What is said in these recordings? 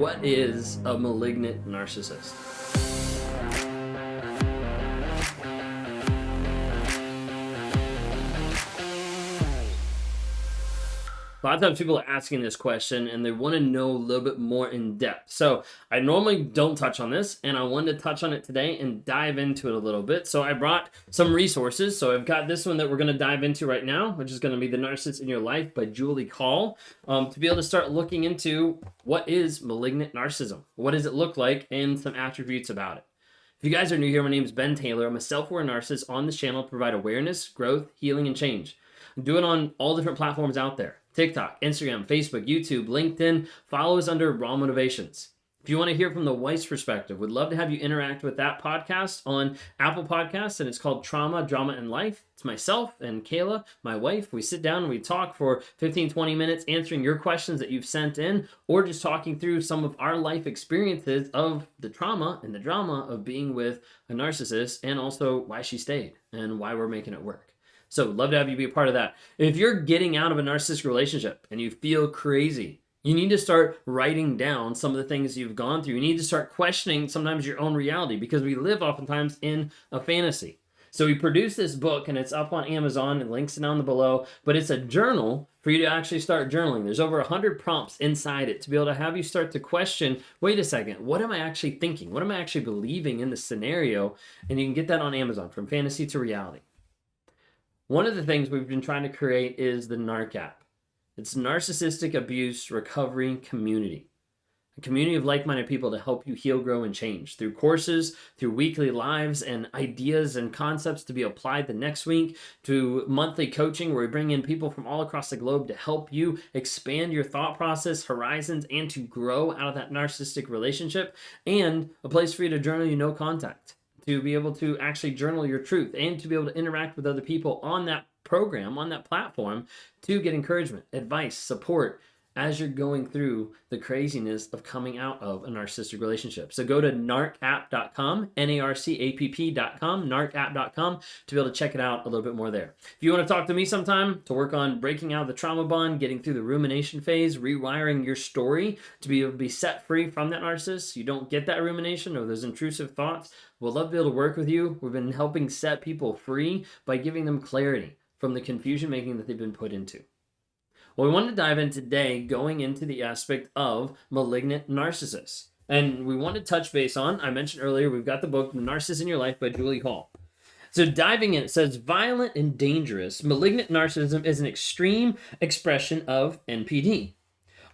what is a malignant narcissist? A lot of times people are asking this question and they want to know a little bit more in depth. So I normally don't touch on this, and I wanted to touch on it today and dive into it a little bit. So I brought some resources. So I've got this one that we're going to dive into right now, which is going to be The Narcissist in Your Life by Julie Call, to be able to start looking into what is malignant narcissism, what does it look like, and some attributes about it. If you guys are new here, my name is Ben Taylor. I'm a self-aware narcissist on this channel to provide awareness, growth, healing, and change. I do it on all different platforms out there. TikTok, Instagram, Facebook, YouTube, LinkedIn. Follow us under Raw Motivations. If you want to hear from the wife's perspective, would love to have you interact with that podcast on Apple Podcasts, and it's called Trauma, Drama, and Life. It's myself and Kayla, my wife. We sit down and we talk for 15, 20 minutes answering your questions that you've sent in, or just talking through some of our life experiences of the trauma and the drama of being with a narcissist, and also why she stayed and why we're making it work. So love to have you be a part of that. If you're getting out of a narcissistic relationship and you feel crazy, you need to start writing down some of the things you've gone through. You need to start questioning sometimes your own reality, because we live oftentimes in a fantasy. So we produced this book, and it's up on Amazon, and links down below, but it's a journal for you to actually start journaling. There's over 100 prompts inside it to be able to have you start to question, wait a second, what am I actually thinking? What am I actually believing in the scenario? And you can get that on Amazon, From Fantasy to Reality. One of the things we've been trying to create is the NARC app. It's Narcissistic Abuse Recovery Community. A community of like-minded people to help you heal, grow, and change through courses, through weekly lives, and ideas and concepts to be applied the next week, to monthly coaching where we bring in people from all across the globe to help you expand your thought process, horizons, and to grow out of that narcissistic relationship, and a place for you to journal your no contact, to be able to actually journal your truth, and to be able to interact with other people on that program, on that platform, to get encouragement, advice, support as you're going through the craziness of coming out of a narcissistic relationship. So go to narcapp.com, narcapp.com, narcapp.com, to be able to check it out a little bit more there. If you want to talk to me sometime to work on breaking out of the trauma bond, getting through the rumination phase, rewiring your story to be able to be set free from that narcissist, you don't get that rumination or those intrusive thoughts, we'll love to be able to work with you. We've been helping set people free by giving them clarity from the confusion making that they've been put into. Well, we wanted to dive in today going into the aspect of malignant narcissists. And we want to touch base on, I mentioned earlier, we've got the book, The Narcissist in Your Life by Julie Call. So diving in, it says, violent and dangerous, malignant narcissism is an extreme expression of NPD.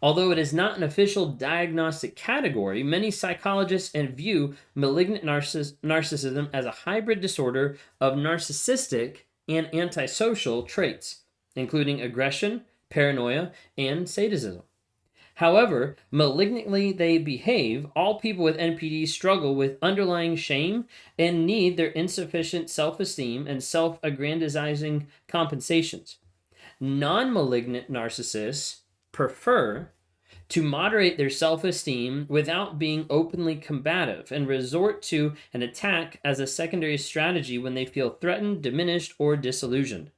Although it is not an official diagnostic category, many psychologists view malignant narcissism as a hybrid disorder of narcissistic and antisocial traits, including aggression, paranoia, and sadism. However, malignantly they behave, all people with NPD struggle with underlying shame and need their insufficient self-esteem and self-aggrandizing compensations. Non-malignant narcissists prefer to moderate their self-esteem without being openly combative and resort to an attack as a secondary strategy when they feel threatened, diminished, or disillusioned.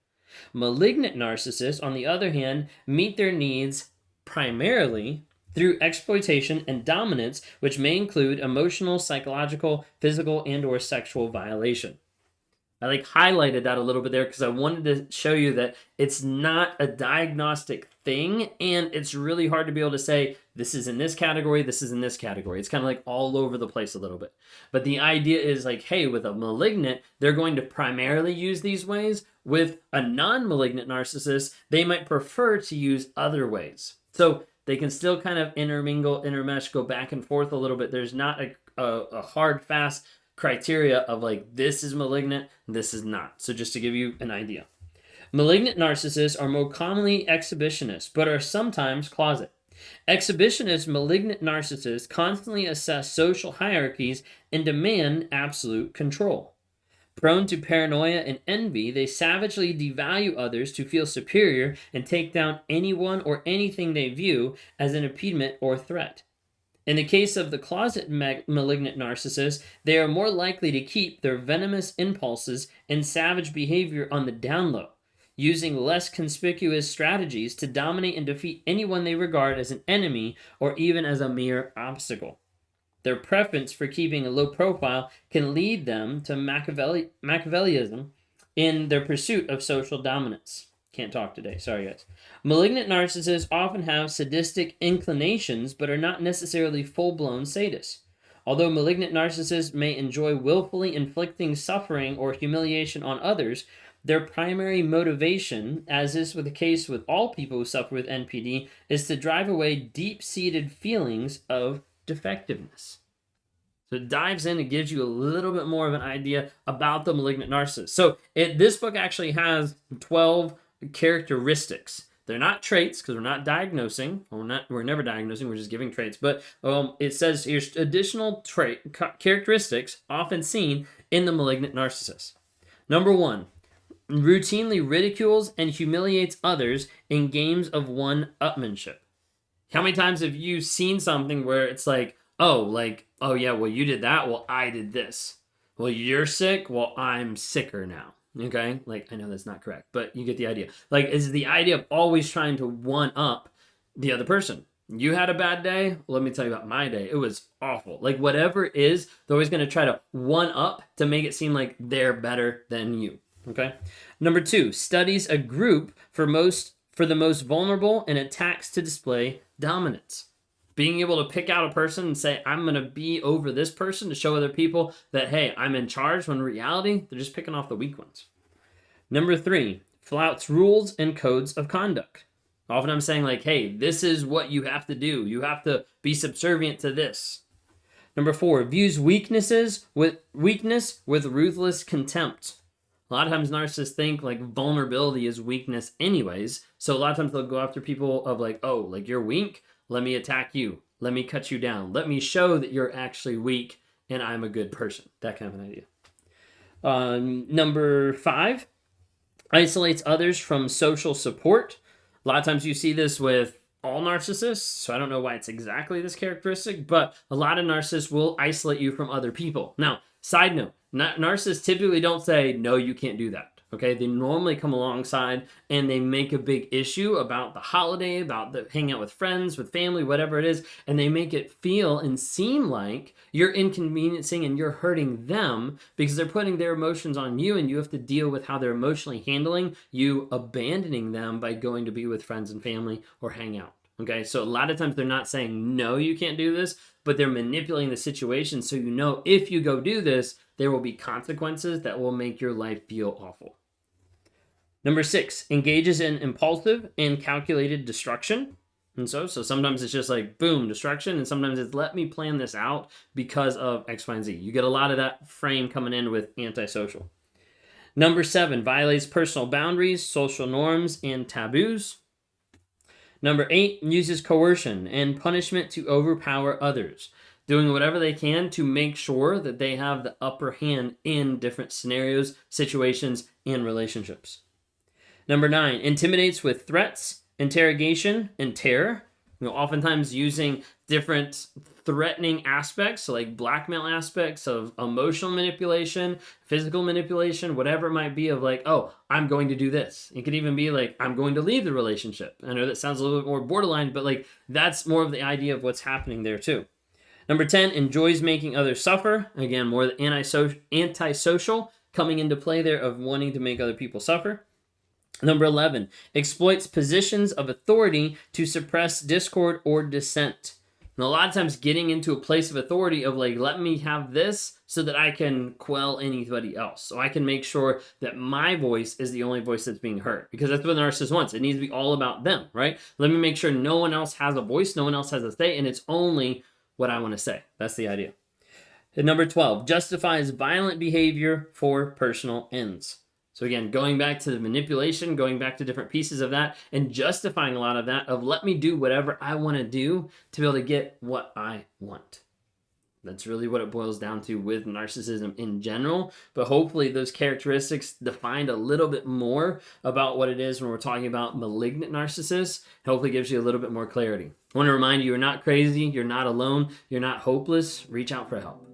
Malignant narcissists, on the other hand, meet their needs primarily through exploitation and dominance, which may include emotional, psychological, physical, and/or sexual violation. I highlighted that a little bit there because I wanted to show you that it's not a diagnostic thing, and it's really hard to be able to say, this is in this category, this is in this category. It's kind of all over the place a little bit. But the idea is hey, with a malignant, they're going to primarily use these ways. With a non-malignant narcissist, they might prefer to use other ways. So they can still kind of intermingle, intermesh, go back and forth a little bit. There's not a hard, fast criteria of this is malignant, this is not. So just to give you an idea. Malignant narcissists are more commonly exhibitionists, but are sometimes closet. Exhibitionist malignant narcissists constantly assess social hierarchies and demand absolute control. Prone to paranoia and envy, they savagely devalue others to feel superior and take down anyone or anything they view as an impediment or threat. In the case of the closet malignant narcissist, they are more likely to keep their venomous impulses and savage behavior on the down low, using less conspicuous strategies to dominate and defeat anyone they regard as an enemy or even as a mere obstacle. Their preference for keeping a low profile can lead them to Machiavellism in their pursuit of social dominance. Can't talk today, sorry guys. Malignant narcissists often have sadistic inclinations but are not necessarily full-blown sadists. Although malignant narcissists may enjoy willfully inflicting suffering or humiliation on others, their primary motivation, as is the case with all people who suffer with NPD, is to drive away deep-seated feelings of defectiveness. So it dives in and gives you a little bit more of an idea about the malignant narcissist. So this book actually has 12 characteristics. They're not traits because we're not diagnosing. We're never diagnosing. We're just giving traits. But it says here's additional characteristics often seen in the malignant narcissist. Number 1, routinely ridicules and humiliates others in games of one-upmanship. How many times have you seen something where it's like, oh yeah, well, you did that, well, I did this. Well, you're sick, well, I'm sicker now. Okay? Like, I know that's not correct, but you get the idea. Like, it's the idea of always trying to one-up the other person. You had a bad day? Well, let me tell you about my day. It was awful. Like, whatever it is, they're always going to try to one-up to make it seem like they're better than you. Okay? Number 2, studies a group for the most vulnerable and attacks to display dominance. Being able to pick out a person and say, I'm going to be over this person to show other people that, hey, I'm in charge, when in reality, they're just picking off the weak ones. Number 3, flouts rules and codes of conduct. Often I'm saying like, hey, this is what you have to do. You have to be subservient to this. Number 4, views weakness with ruthless contempt. A lot of times narcissists think like vulnerability is weakness anyways. So a lot of times they'll go after people of like, oh, like you're weak. Let me attack you. Let me cut you down. Let me show that you're actually weak and I'm a good person. That kind of an idea. Number 5, isolates others from social support. A lot of times you see this with all narcissists, so I don't know why it's exactly this characteristic, but a lot of narcissists will isolate you from other people. Now, side note, narcissists typically don't say, no, you can't do that. Okay, they normally come alongside and they make a big issue about the holiday, about the hanging out with friends, with family, whatever it is, and they make it feel and seem like you're inconveniencing and you're hurting them because they're putting their emotions on you and you have to deal with how they're emotionally handling you abandoning them by going to be with friends and family or hang out. Okay, so a lot of times they're not saying, no, you can't do this, but they're manipulating the situation so you know if you go do this, there will be consequences that will make your life feel awful. Number 6, engages in impulsive and calculated destruction. And so sometimes it's just like, boom, destruction. And sometimes it's, let me plan this out because of X, Y, and Z. You get a lot of that frame coming in with antisocial. Number 7, violates personal boundaries, social norms, and taboos. Number 8, uses coercion and punishment to overpower others, doing whatever they can to make sure that they have the upper hand in different scenarios, situations, and relationships. Number 9, intimidates with threats, interrogation, and terror. Oftentimes using different threatening aspects, so like blackmail aspects of emotional manipulation, physical manipulation, whatever it might be of like, oh, I'm going to do this. It could even be like, I'm going to leave the relationship. I know that sounds a little bit more borderline, but like that's more of the idea of what's happening there too. Number 10, enjoys making others suffer. Again, more the antisocial coming into play there of wanting to make other people suffer. Number 11, exploits positions of authority to suppress discord or dissent. And a lot of times getting into a place of authority of like, let me have this so that I can quell anybody else. So I can make sure that my voice is the only voice that's being heard. Because that's what the narcissist wants. It needs to be all about them, right? Let me make sure no one else has a voice, no one else has a say, and it's only what I want to say. That's the idea. And number 12, justifies violent behavior for personal ends. So again, going back to the manipulation, going back to different pieces of that, and justifying a lot of that of let me do whatever I want to do to be able to get what I want. That's really what it boils down to with narcissism in general. But hopefully those characteristics defined a little bit more about what it is when we're talking about malignant narcissists. Hopefully gives you a little bit more clarity. I want to remind you, you're not crazy. You're not alone. You're not hopeless. Reach out for help.